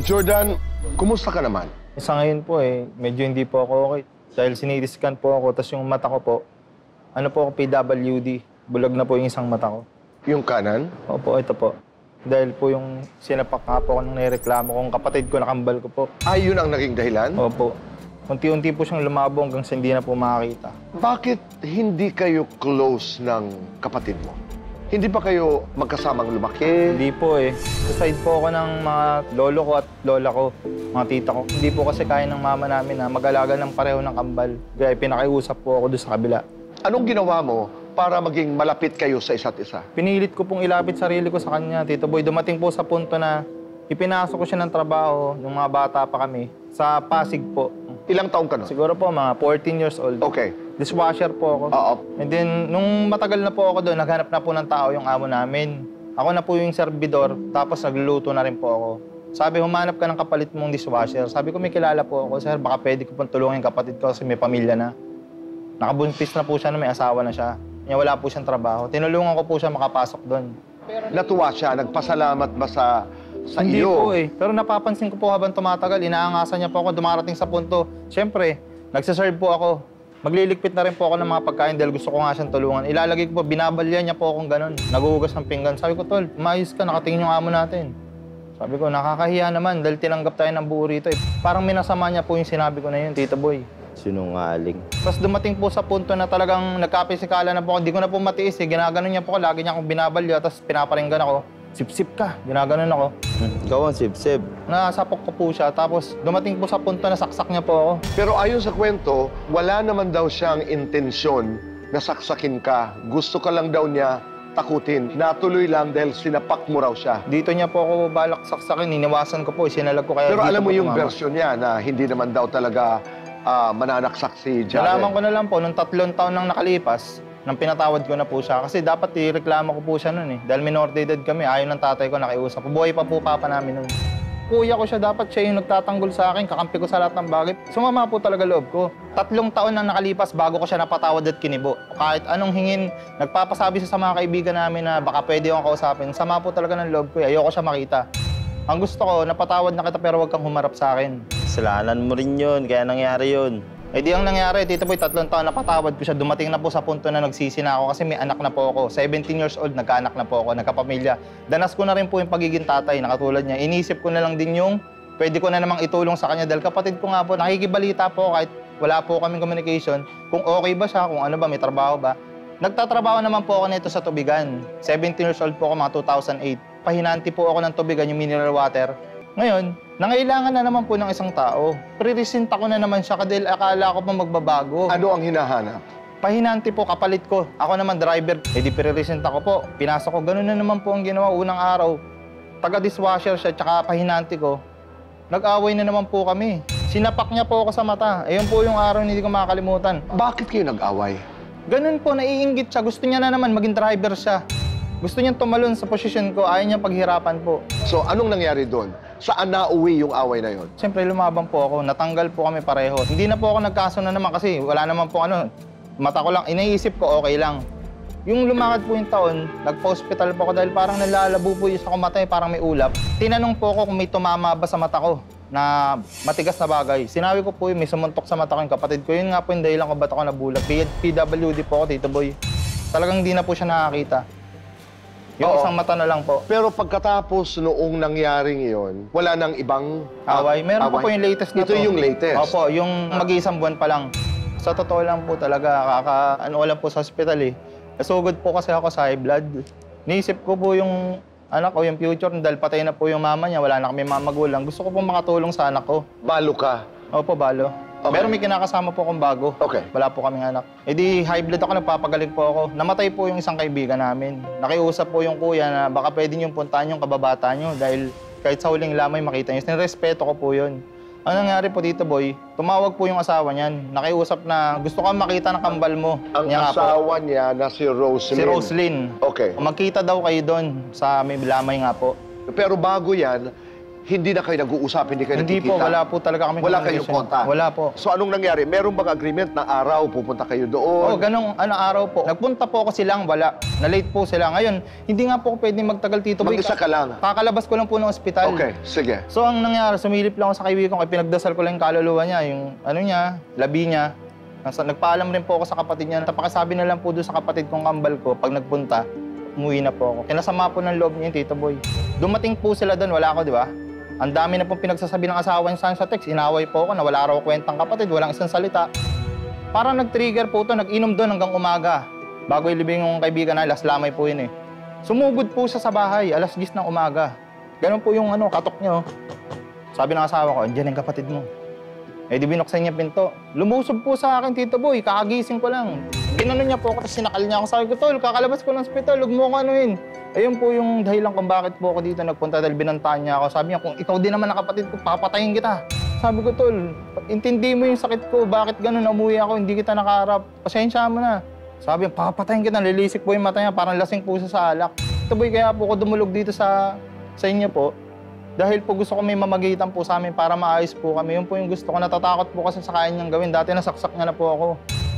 Jordan, kumusta ka naman? Sa ngayon po medyo hindi po ako okay. Dahil sinidiscan po ako, tapos yung mata ko po, ano po ako, PWD. Bulag na po yung isang mata ko. Yung kanan? Opo, ito po. Dahil po yung sinapak nga po ako nung nireklamo kong kapatid ko, nakambal ko po. Ay, yun ang naging dahilan? Opo. Unti-unti po siyang lumabo hanggang sa hindi na po makakita. Bakit hindi kayo close ng kapatid mo? Hindi pa kayo magkasamang lumaki? Hindi po Sa side po ako ng mga lolo ko at lola ko, mga tita ko. Hindi po kasi kaya ng mama namin na mag-alaga ng pareho ng kambal. Kaya pinakiusap po ako doon sa kabila. Anong ginawa mo para maging malapit kayo sa isa't isa? Pinilit ko pong ilapit sarili ko sa kanya, Tito Boy. Dumating po sa punto na ipinasok ko siya ng trabaho nung mga bata pa kami sa Pasig po. Ilang taong ka na? Siguro po mga 14 years old. Okay. Dishwasher po ako. Oo. And then, nung matagal na po ako doon, naghanap na po ng tao yung amo namin. Ako na po yung servidor, tapos nagluluto na rin po ako. Sabi, humanap ka ng kapalit mong dishwasher. Sabi ko, may kilala po ako. Sir, baka pwede ko pong tulungin kapatid ko kasi may pamilya na. Nakabuntis na po siya na may asawa na siya. Kaya wala po siyang trabaho. Tinulungan ko po siya makapasok doon. Natuwa siya? Nagpasalamat ba sa Hindi iyo? po Pero napapansin ko po habang tumatagal, inaangasan niya po ako dumarating sa punto. Siyempre, nagsaserve po ako. Magliligpit na rin po ako ng mga pagkain dahil gusto ko nga siyang tulungan. Ilalagay ko po, binabalya niya po akong ganun. Naguhugas ng pinggan. Sabi ko, Tol, umayos ka, nakatingin yung amo natin. Sabi ko, nakakahiya naman dahil tinanggap tayo ng buo rito. Parang minasama niya po yung sinabi ko na yun, Tito Boy. Sinungaling. Tapos dumating po sa punto na talagang nagkapisikala na po ako. Hindi ko na po matiis Ginaganon niya po ako. Lagi niya akong binabalya. Tapos pinaparinggan ako. Sip-sip ka. Ginaganon ako. Ikaw ang sip-sip. Nasapok ko po siya. Tapos dumating po sa punto na saksak niya po ako. Pero ayon sa kwento, wala naman daw siyang intensyon na saksakin ka. Gusto ka lang daw niya takutin. Natuloy lang dahil sinapak mo raw siya. Dito niya po ako balak saksakin. Iniwasan ko po. Sinalag ko kaya Pero dito alam mo po yung tumama. version niya na hindi naman daw talaga mananaksak si Jared. Nalaman ko na lang po, nung 3 taon nang nakalipas, nang pinatawad ko na po siya. Kasi dapat ireklamo ko po siya nun Dahil minor de edad kami, ayaw ng tatay ko nakiusap. Buhay pa po papa namin nun. Kuya ko siya, dapat siya yung nagtatanggol sa akin, kakampi ko sa lahat ng bagay. Sumama po talaga loob ko. 3 taon nang nakalipas bago ko siya napatawad at kinibo. Kahit anong hingin, nagpapasabi siya sa mga kaibigan namin na baka pwede akong kausapin. Sama po talaga ng loob ko Ayoko siya makita. Ang gusto ko, napatawad na kita pero huwag kang humarap sa akin. Kasalanan mo rin yun, kaya nangyari yun. Di ang nangyari, Tito Boy, 3 taon napatawad ko siya. Dumating na po sa punto na nagsisi na ako kasi may anak na po ako. 17 years old, nagkaanak na po ako, nagkapamilya. Danas ko na rin po yung pagiging tatay, nakatulad niya. Inisip ko na lang din yung pwede ko na namang itulong sa kanya dahil kapatid ko nga po, nakikibalita po kahit wala po kaming communication. Kung okay ba siya, kung ano ba, may trabaho ba. Nagtatrabaho naman po ako nito sa tubigan. 17 years old po ako, mga 2008. Pahinanti po ako ng tubigan, yung mineral water. Ngayon, nangailangan na naman po ng isang tao. Pre-resinta ko na naman siya dahil akala ko pa magbabago. Ano ang hinahanap? Pahinanti po, kapalit ko. Ako naman driver. Di pre-resinta ko po. Pinasok ko, ganun na naman po ang ginawa. Unang araw, taga-dishwasher siya, tsaka pahinanti ko. Nag-away na naman po kami. Sinapak niya po ako sa mata. Ayun po yung araw na hindi ko makakalimutan. Bakit kayo nag-away? Ganun po, naiinggit siya. Gusto niya na naman maging driver siya. Gusto niyang tumalon sa posisyon ko, ayaw niya paghirapan po. So, anong nangyari doon? Saan nauwi yung away na yon? Siyempre, lumabang po ako. Natanggal po kami pareho. Hindi na po ako nagkaso na naman kasi wala naman po mata ko lang, iniisip ko okay lang. Yung lumakad po yung taon, nagpa-hospital po ako dahil parang nalalabo po yung sa kumatay, parang may ulap. Tinanong po ako kung may tumama ba sa mata ko na matigas na bagay. Sinabi ko po may sumuntok sa mata ko yung kapatid ko. Yun nga po yung dahilan ko ba't ako nabulag. PWD po ako, Tito Boy. Talagang hindi na po siya nakakita. Yung isang mata na lang po. Pero pagkatapos noong nangyaring iyon, wala nang ibang away. Meron pa po yung latest na Ito to. yung latest? Opo, yung mag-iisang buwan pa lang. Sa totoo lang po talaga, ano lang po sa hospital Nasugod po kasi ako sa high blood. Niisip ko po yung anak ko, yung future, dahil patay na po yung mama niya, wala na kami mga magulang. Gusto ko po makatulong sa anak ko. Balo ka? Opo, balo. Okay. Pero may kinakasama po akong bago. Okay. Wala po kaming anak. Di high blood ako, nagpapagaling po ako. Namatay po yung isang kaibigan namin. Nakiusap po yung kuya na baka pwede niyong puntahan yung kababata niyo dahil kahit sa huling lamay makita niyo. Nirespeto ko po yun. Ang nangyari po dito, boy, tumawag po yung asawa niyan. Nakiusap na gusto kang makita ng kambal mo. Ang Niya nga po. asawa niya na si Roslyn. Si Roslyn. Okay. Magkita daw kayo doon sa may lamay nga po. Pero bago yan, hindi na kayo nag-uusap, hindi kayo Hindi nagkikita? po, wala po talaga kami Wala kayong communication. konta? Wala po. So anong nangyari? Meron bang agreement na araw pupunta kayo doon? Oo, ganong araw po. Nagpunta po ako silang, wala. Na-late po sila. Ngayon, hindi nga po ako pwedeng magtagal, Tito Boy. Mag-isa ka lang? Kakalabas ko lang po ng ospital. Okay, sige. So, ang nangyari, sumilip lang ako sa kaibigan ko, pinagdasal ko lang yung kaluluwa niya, yung ano niya, labi niya. Nagpaalam rin po ako sa kapatid niya. Napakasabi na lang po doon sa kapatid kong kambal ko, pag nagpunta, umuwi na po ako. Kinasama po ng loob niya yung Tito Boy. Dumating po sila doon, wala ako, di ba? Ang dami na pong pinagsasabi ng asawa niya sa text. Inaway po ako na wala raw kwentang kapatid, walang isang salita. Parang nag-trigger po ito, nag-inom doon hanggang umaga. Bago ilibing yung kaibigan na, alas lamay po yun eh. Sumugod po siya sa bahay, alas 10 ng umaga. Ganun po yung katok niya. Sabi ng asawa ko, andiyan yung kapatid mo. Eh di binuksan niya pinto. Lumusob po sa akin, Tito Boy, kakagising ko lang. Ginanon niya po ako, tapos sinakal niya ako. Sabi ko, Tol, kakalabas ko ng hospital, huwag mo ko anuhin. Ayun po yung dahilan kung bakit po ako dito nagpunta dahil binantaan niya ako. Sabi niya, kung ikaw din naman ang kapatid ko, papatayin kita. Sabi ko, Tol, intindi mo yung sakit ko, bakit ganun, umuwi ako, hindi kita nakaharap. Pasensya mo na. Sabi niya, papatayin kita, lilisik po yung mata niya, parang lasing po siya sa alak. Tito Boy, kaya po ako dumulog dito sa inyo po. Dahil po gusto ko may mamagitan po sa amin para maayos po kami. Yun po yung gusto ko. Natatakot po kasi sa kaya niyang gawin. Dati nasaksak niya na po ako.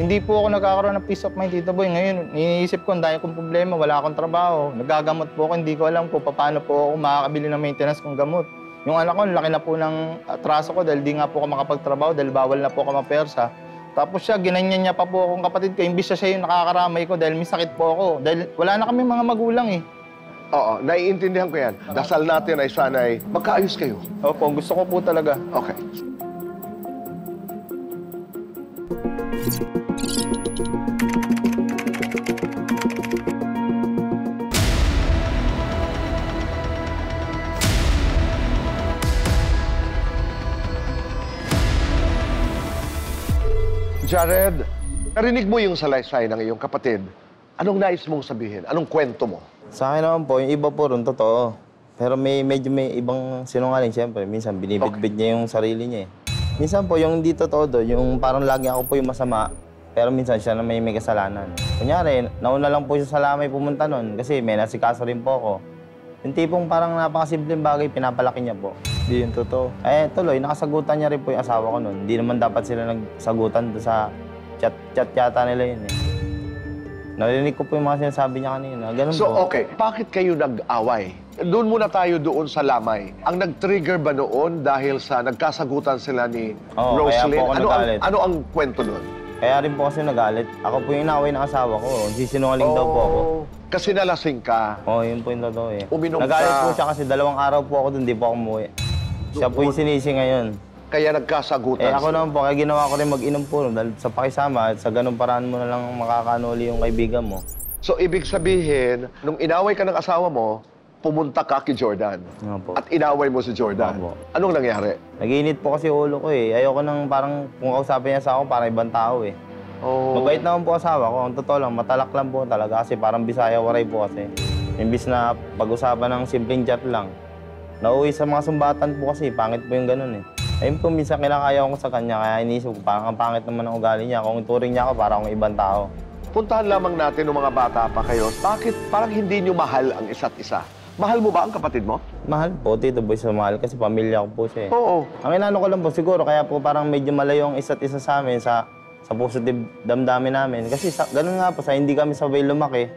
Hindi po ako nagkakaroon ng peace of mind, Tito Boy. Ngayon, iniisip ko, ang dahil kong problema, wala akong trabaho. Nagagamot po ako, hindi ko alam po paano po ako makakabili ng maintenance kong gamot. Yung anak ko, laki na po ng atraso ko dahil di nga po ako makapagtrabaho dahil bawal na po ako mapersa. Tapos siya, ginanyan niya pa po akong kapatid ko. Imbis siya yung nakakaramay ko dahil may sakit po ako. Dahil wala na kami mga magulang eh. Oo, naiintindihan ko yan. Dasal natin ay sana'y magkaayos kayo. Opo, gusto ko po talaga. Okay. Jared, narinig mo yung salaysay ng iyong kapatid. Anong nais mong sabihin? Anong kwento mo? Sa akin naman po, yung iba po ron, totoo. Pero medyo may ibang sinungaling, siyempre. Minsan, binibitbit niya yung sarili niya eh. Minsan po, yung hindi totoo doon, yung parang lagi ako po yung masama, pero minsan siya na may kasalanan. Kunyari, nauna lang po siya sa lamay pumunta nun kasi may nasikaso rin po ako. Yung tipong parang napakasimpleng bagay, pinapalaki niya po. Hindi yung totoo. Eh, tuloy, nakasagutan niya rin po yung asawa ko nun. Hindi naman dapat sila nagsagutan doon sa chat yata nila yun eh. Narinig ko po yung mga sinasabi niya kanina. Ganun So, po. okay. Bakit kayo nag-away? Doon muna tayo doon sa lamay. Ang nag-trigger ba noon dahil sa nagkasagutan sila ni Oo, kaya Roslyn? po ako nagalit. Ano ang kwento doon? Kaya rin po kasi nagalit. Ako po yung inaway ng asawa ko. Sisinungaling daw po ako. Kasi nalasing ka. Oo, yun po yung totoo eh. Uminom Nagalit ka. po siya kasi 2 araw po ako doon, di po ako umuwi. Siya po yung sinisi ngayon. Kaya nagkasagutan. Eh ako naman po, kaya ginawa ko rin mag-inom po dahil sa pakisama at sa ganung paraan mo na lang makakanuli yung kaibigan mo. So, ibig sabihin, nung inaway ka ng asawa mo, pumunta ka kay Jordan. Nga po. At inaway mo si Jordan. Opo. Anong nangyari? Nag-iinit po kasi ulo ko eh. Ayoko nang parang kung kausapin niya sa ako, parang ibang tao eh. Oh. Mabait naman po asawa ko. Ang totoo lang, matalak lang po talaga kasi parang Bisaya waray po kasi. Imbis na pag-usapan ng simpleng chat lang. Nauwi sa mga sumbatan po kasi, pangit po yung ganun eh. Ayun po, minsan kinakaya ko sa kanya, kaya inisip ko, parang ang pangit naman ang ugali niya. Kung ituring niya ako, parang akong ibang tao. Puntahan lamang natin ng mga bata pa kayo. Bakit parang hindi nyo mahal ang isa't isa? Mahal mo ba ang kapatid mo? Mahal po, Tito Boy, sa mahal kasi pamilya ko po siya eh. Oo. Ang inano ko lang po, siguro, kaya po parang medyo malayo ang isa't isa sa amin sa positive damdamin namin. Kasi ganun nga po, sa hindi kami sabay lumaki.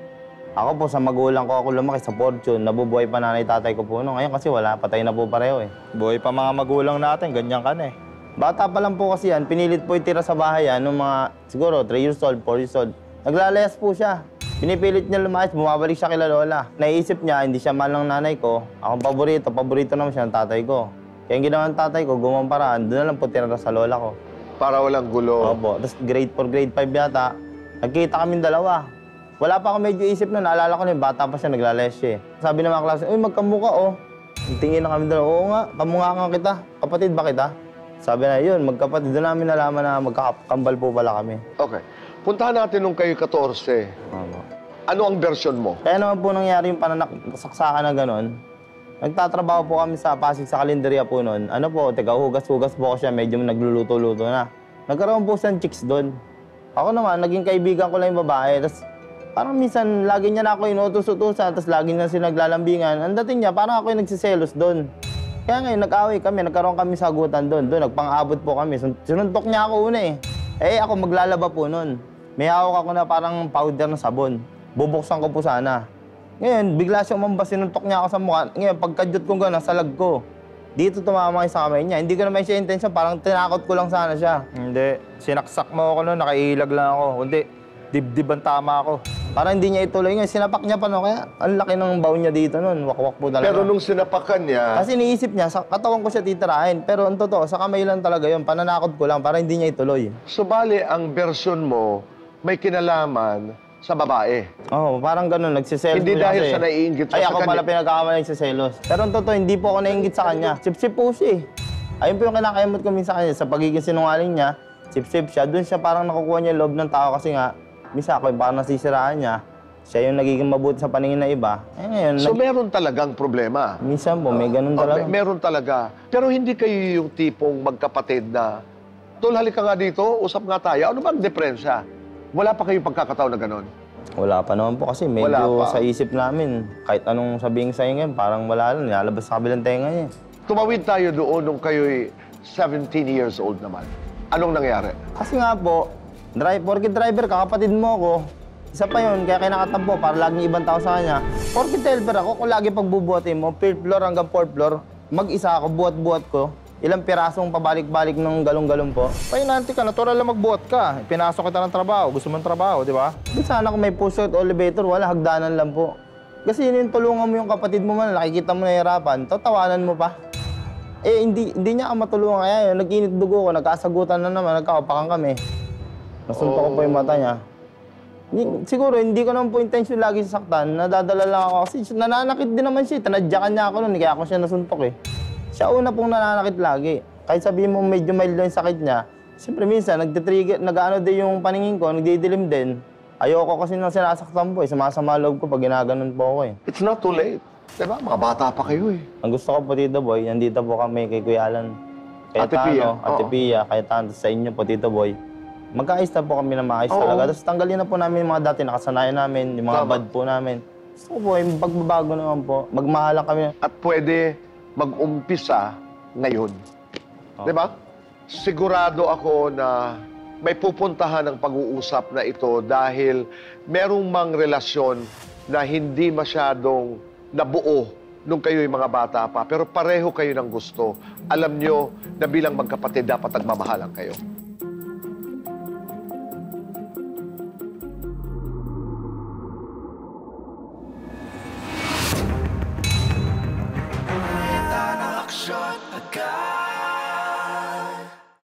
Ako po, sa magulang ko ako lumaki sa Fortune. Nabubuhay pa nanay tatay ko po. Ngayon kasi wala, patay na po pareho eh. Buhay pa mga magulang natin, ganyan ka na eh. Bata pa lang po kasi yan, pinilit po itira sa bahay yan, nung mga siguro 3 years old, 4 years old. Naglalayas po siya. Pinipilit niya lumayas, bumabalik siya kila Lola. Naisip niya, hindi siya mahal ng nanay ko. Akong paborito naman siya ng tatay ko. Kaya ang ginawa ng tatay ko, gumawang paraan, doon na lang po tira sa Lola ko. Para walang gulo. Opo, tapos grade 4, grade 5 yata, nagkita kaming dalawa. Wala pa ako medyo isip na, naalala ko na yung bata pa siya, naglalayas siya eh. Sabi ng mga klase, uy, magkamuka oh. Tingin na kami dalawa, oo nga, kamukha nga kita. Kapatid ba kita? Sabi na, yun, magkapatid. Doon namin nalaman na magkakambal po pala kami. Okay. Puntahan natin nung kayo 14. Opo. Ano ang version mo? Kaya naman po nangyari yung pananaksakan na gano'n. Nagtatrabaho po kami sa Pasig sa kalendarya po noon. Ano po, hugas-hugas po ako siya, medyo nagluluto-luto na. Nagkaroon po siyang chicks doon. Ako naman, naging kaibigan ko lang yung babae. Tapos parang minsan, lagi niya na ako inutos-utusan, tapos lagi na sila naglalambingan. Ang dating niya, parang ako yung nagsiselos doon. Kaya ngayon, nag-away kami, nagkaroon kami sagutan doon. Doon, nagpang-abot po kami. Sinuntok niya ako una eh. Eh, ako maglalaba po noon. May hawak ako na parang powder na sabon. Bubuksan ko po sana. Ngayon, bigla siya umambas, sinuntok niya ako sa mukha. Ngayon, pagkadyot ko gano'n, sa lag ko. Dito tumama sa kamay niya. Hindi ko naman siya intention, parang tinakot ko lang sana siya. Hindi. Sinaksak mo ako noon, nakailag lang ako. Hindi. Dibdib ang tama ako. Parang hindi niya ituloy ngayon. Sinapak niya pa no, kaya ang laki ng baw niya dito noon. Wakwak po talaga. Pero nung sinapakan niya, Kasi iniisip niya, sa katawan ko siya titirahin. Pero ang totoo, sa kamay lang talaga yun. Pananakot ko lang para hindi niya ituloy. subali ang version mo may kinalaman sa babae. Oo, parang ganun. Nagsiselos Hindi po siya dahil kasi. sa naiinggit siya Ay, sa ako kanya. pala pinagkakamali nagsiselos. Pero ang totoo, hindi po ako naiinggit sa kanya. Sip-sip po siya eh. Ayun po yung kinakayamot ko minsan sa kanya. Sa pagiging sinungaling niya, sip-sip siya. Doon siya parang nakukuha niya yung loob ng tao kasi nga, minsan ako yung parang nasisiraan niya. Siya yung nagiging mabuti sa paningin na iba. Eh ngayon, So meron talagang problema. minsan po, may ganun talaga. Meron talaga. Pero hindi kayo yung tipong magkapatid na, Tol, halika nga dito, usap nga tayo. Ano ba ang diferensya? Wala pa kayong pagkakataon na gano'n? Wala pa naman po kasi medyo Wala pa. sa isip namin. Kahit anong sabihin sa'yo ngayon, parang wala lang. Nilalabas sa kabilang tenga niya. Tumawid tayo doon nung kayo'y 17 years old naman. Anong nangyari? Kasi nga po, porkit driver ka, kapatid mo ako. Isa pa yun, kaya kinakatampo para laging ibang tao sa kanya. Porkit helper ako, kung lagi pagbubuhatin mo, 3rd floor hanggang 4th floor, mag-isa ako, buhat-buhat ko. Ilang pirasong pabalik-balik ng galong-galong po. Painanti ka, natural lang magbuhat ka. Pinasok kita ng trabaho, gusto mong trabaho, di ba? Di sana kung may push-out elevator, wala, hagdanan lang po. Kasi yun yung tulungan mo yung kapatid mo man, nakikita mo nahihirapan, tatawanan mo pa. Eh, hindi niya ka matulungan. Kaya yun, nag-init dugo ko, nagkasagutan na naman, nagkakapakan kami. Nasuntok ko po yung mata niya. Siguro, hindi ko naman po intention lagi sasaktan. Nadadala lang ako kasi nananakit din naman siya. Tanadyakan niya ako noon, kaya ako siya nasuntok eh. Siya una pong nananakit lagi. Kahit sabihin mo medyo mild lang yung sakit niya, siyempre minsan, nagtitrigger, nag-ano din yung paningin ko, nagdidilim din. Ayoko kasi nang sinasaktan po eh. Sumasama loob ko pag ginaganon po ako eh. It's not too late. Diba? Mga bata pa kayo eh. Ang gusto ko po, Tito Boy, nandito po kami kay Kuya Alan. Kay Ate Pia, Ate oo. Pia, kay Tano, sa inyo po, Tito Boy. Magkaayos na po kami na maayos Oo. talaga. Tapos tanggalin na po namin yung mga dati nakasanayan namin, yung mga Tama. bad po namin. Gusto ko po, yung pagbabago naman po. Magmahalan kami. At pwede mag-umpisa ngayon. Diba? Sigurado ako na may pupuntahan ng pag-uusap na ito dahil merong mang relasyon na hindi masyadong nabuo nung kayo'y mga bata pa. Pero pareho kayo ng gusto. Alam nyo na bilang magkapatid dapat nagmamahalan kayo. Aksyon agad